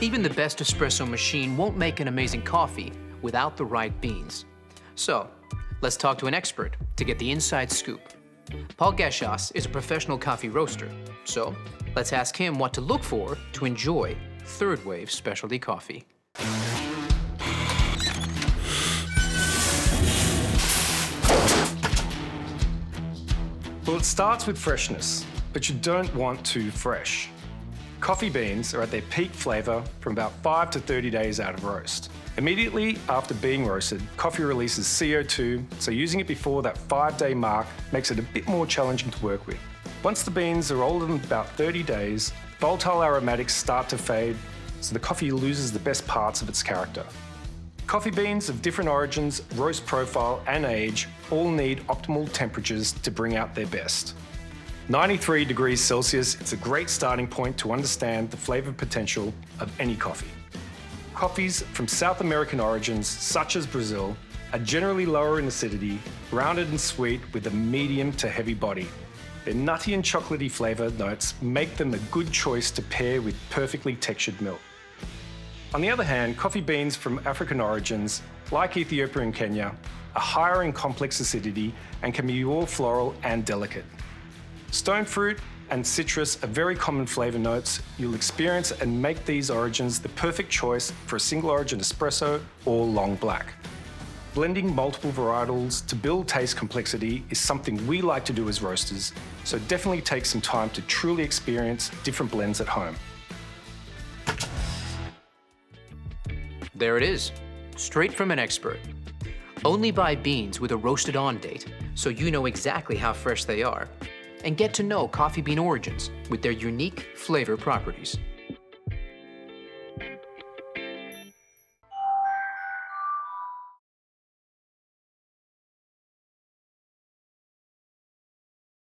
Even the best espresso machine won't make an amazing coffee without the right beans. So, let's talk to an expert to get the inside scoop. Paul Geshos is a professional coffee roaster, so let's ask him what to look for to enjoy third-wave specialty coffee. Well, it starts with freshness, but you don't want too fresh. Coffee beans are at their peak flavour from about 5 to 30 days out of roast. Immediately after being roasted, coffee releases CO2, so using it before that 5-day mark makes it a bit more challenging to work with. Once the beans are older than about 30 days, volatile aromatics start to fade, so the coffee loses the best parts of its character. Coffee beans of different origins, roast profile and age all need optimal temperatures to bring out their best. 93 degrees Celsius is a great starting point to understand the flavour potential of any coffee. Coffees from South American origins, such as Brazil, are generally lower in acidity, rounded and sweet with a medium to heavy body. Their nutty and chocolatey flavour notes make them a good choice to pair with perfectly textured milk. On the other hand, coffee beans from African origins, like Ethiopia and Kenya, are higher in complex acidity and can be more floral and delicate. Stone fruit and citrus are very common flavour notes you'll experience and make these origins the perfect choice for a single origin espresso or long black. Blending multiple varietals to build taste complexity is something we like to do as roasters, so definitely take some time to truly experience different blends at home. There it is, straight from an expert. Only buy beans with a roasted on date so you know exactly how fresh they are, and get to know coffee bean origins with their unique flavor properties.